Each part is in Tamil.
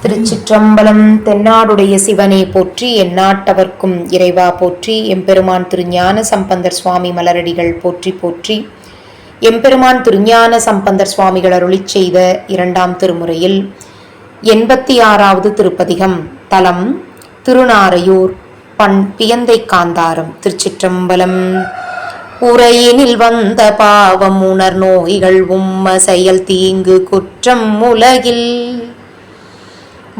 திருச்சிற்றம்பலம். தென்னாடுடைய சிவனே போற்றி, எந்நாட்டவர்க்கும் இறைவா போற்றி. எம்பெருமான் திருஞான சம்பந்தர் சுவாமி மலரடிகள் போற்றி போற்றி. எம்பெருமான் திருஞான சம்பந்தர் சுவாமிகள் அருளிச் செய்த இரண்டாம் திருமுறையில் 86வது திருப்பதிகம். தலம் திருநாரையூர். பண் பியந்தை காந்தாரம். திருச்சிற்றம்பலம். உரையினில் வந்த பாவம் உணர் நோய்கள் உம்ம செயல் தீங்கு குற்றம் உலகில்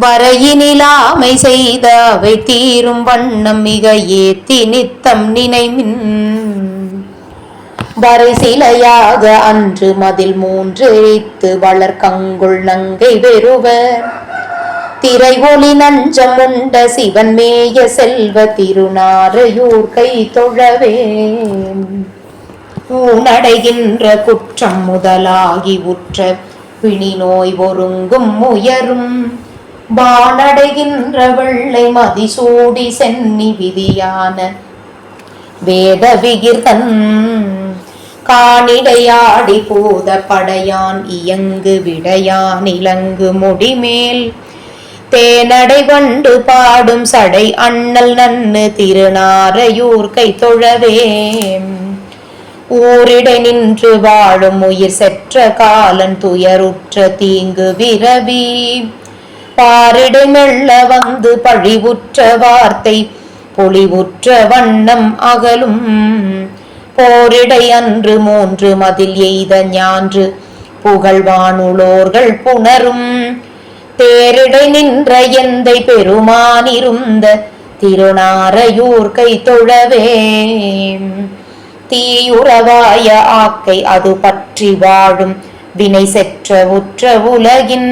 வரையினிலாமை செய்த அவை தீரும் வண்ணம் மிக ஏத்தி நித்தம் நினைமின் வரை சிலையாக அன்று மதில் 3 எரித்து வளர்கங்குள் நங்கை வெறுவர் திரை ஒளி நஞ்சம் உண்ட சிவன் மேய செல்வ திருநாரையூர் கை தொழவே ஊனடைகின்ற குற்றம் முதலாகி உற்ற பிணி நோய் ஒருங்கும் உயரும் வானடைகின்ற வெள்ளை மதிசூடி சென்னி விதியான வேத விகிர்தன் காணிடையாடி பூத படையான் இயங்கு விடையான் இலங்கு முடிமேல் தேனடை வண்டு பாடும் சடை அண்ணல் நன்னு திருநாரையூர் கை தொழவே ஊரிடை நின்று வாழும் உயிர் செற்ற காலன் துயருற்ற தீங்கு விரவி பாரிடை மெல்ல வந்து பழிவுற்ற வார்த்தை பொலிவுற்ற வண்ணம் அகலும் போரிடை அன்று 3 மதில் எய்த ஞான்று புகழ்வானுளோர்கள் புணரும் தேரிடை நின்ற எந்தை பெருமானிருந்த திருநாரையூர் கை தொழவே தீயுறவாய ஆக்கை அது பற்றி வாழும் வினை செற்ற உற்ற உலகின்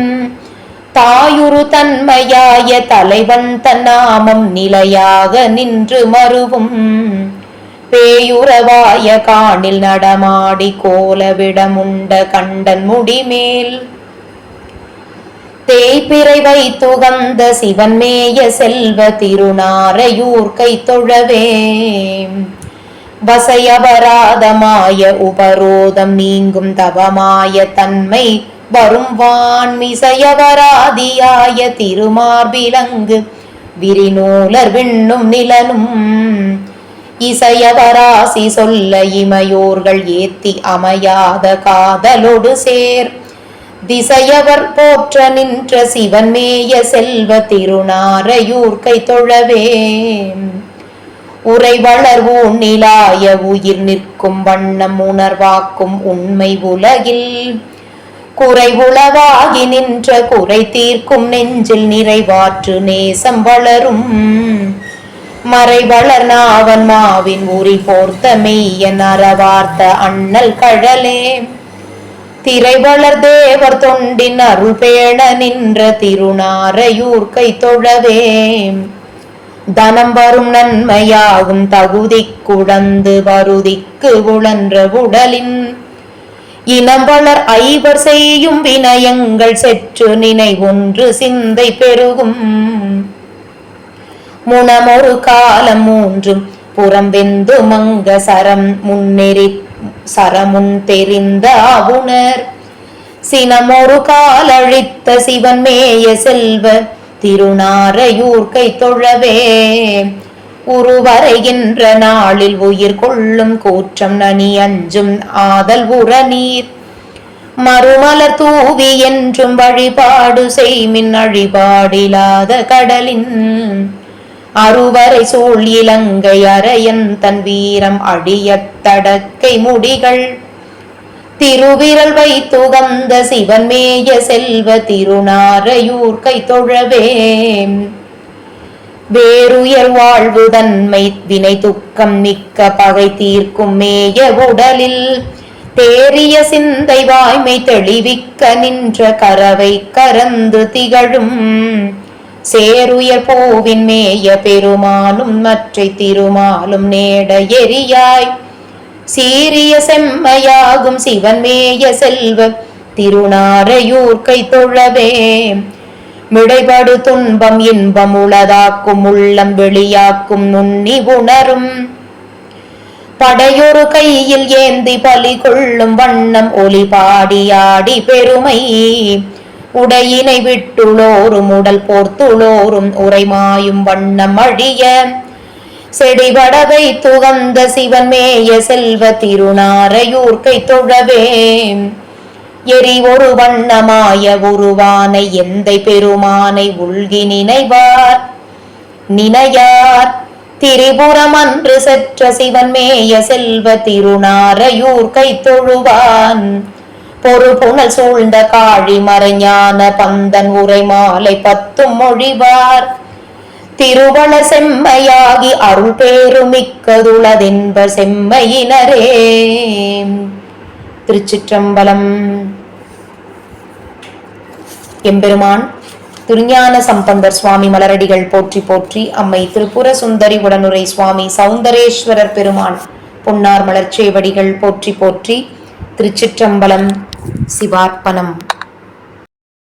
தாயுரு தன்மையாய தலைவன் தன்னாமம் நிலையாக நின்று மருவும் பேயுறவாய காணில் நடமாடி கோலவிடமுண்ட கண்டன் முடிமேல் தேய்பிறை வைத்துகந்த சிவன் மேய செல்வ திருநாரையூர் கை தொழவே வசையபராதமாய உபரோதம் நீங்கும் தவமாய தன்மை வரும் வான்மிசையவராதியாய திருமார்பிலங்கு விரிநூலர் விண்ணும் நிலனும் இசையவராசி சொல்ல இமையோர்கள் ஏத்தி அமையாத காதலொடு சேர் திசையவர் போற்ற நின்ற சிவன் மேய செல்வ திருநாரையூர் கை தொழவே உரை வளர்வூன் நிலாய உயிர் நிற்கும் வண்ணம் உணர்வாக்கும் உண்மை உலகில் குறை உளவாகி நின்ற குறை தீர்க்கும் நெஞ்சில் நிறைவாற்று நேசம் வளரும் மறை வளர் நாவன் மாவின் உரி போர்த்த மெய்யன் அறவார்த்த அண்ணல் கழலே திரை வளர் தேவர் தொண்டின் அருள் பேண நின்ற திருநாரையூர் கை தொழவே தனம் வரும் நன்மையாகும் தகுதி குழந்து வருதிக்கு உழன்ற உடலின் இனம் வளர் ஐவர் செய்யும் வினயங்கள் செற்று நினைவொன்று சிந்தை பெருகும் முனமொரு காலம் 3 புறம் வெந்து மங்க சரம் முன்னெறி சரமுன் தெரிந்த அவுணர் சினமொரு கால் அழித்த சிவன் மேய செல்வ திருநாரையூர் கை தொழவே உருவரைகின்ற நாளில் உயிர் கொள்ளும் கூற்றம் நனி அஞ்சும் ஆதல் உற நீர் மறுமலர் தூவி என்றும் வழிபாடு செய்மின் அழிபாடிலாத கடலின் அருவரை சூழ் இலங்கை அரையன் தன் வீரம் அடியத் தடக்கை முடிகள் திருவிரல் வைத்துகந்த சிவன் மேய செல்வ திருநாரையூர் கை தொழவே வேறுயர் வாழ்வு தன்மை வினை துக்கம் மிக்க பகை தீர்க்கும் மேய உடலில் தேறிய சிந்தை வாய்மை தெளிவிக்க நின்ற கரவை கரந்து திகழும் சேருயர் பூவின் மேய பெருமானும் மற்றை திருமாலும் நேட எரியாய் சீரிய செம்மையாகும் சிவன் மேய செல்வ திருநாரையூர் கை தொழவே மிடைபடு துன்பம் இன்பம் உளதாக்கும் உள்ளம் வெளியாக்கும் நுண்ணி உணரும் படையொரு கையில் ஏந்தி பலி கொள்ளும் வண்ணம் ஒலி பாடியாடி பெருமை உடையினை விட்டுளோரும் உடல் போர்த்துளோரும் உரைமாயும் வண்ணம் அழிய செடிபடவை துகந்த சிவன் மேய செல்வ திருநாரையூர்க்கை தொழவே எரி ஒரு வண்ணமாய உருவானை எந்தை பெருமானை உள்கி நினைவார் நினையார் திரிபுரம் அன்று செற்ற சிவன் மேய செல்வ திருநாரையூர்க்கை தொழுவான் பொறுப்புணல் சூழ்ந்த காழி மறைஞான பந்தன் உரை மாலை 10 மொழிவார் திருவள செம்மையாகி அருள் பேருமிக்கதுளதென்ப செம்மையினரே. திருச்சிற்றம்பலம். எம்பெருமான் திருஞான சம்பந்தர் சுவாமி மலரடிகள் போற்றி போற்றி. அம்மை திரிபுர சுந்தரி உடனுரை சுவாமி சௌந்தரேஸ்வரர் பெருமான் பொன்னார் மலர்ச்சேவடிகள் போற்றி போற்றி. திருச்சிற்றம்பலம். சிவார்ப்பணம்.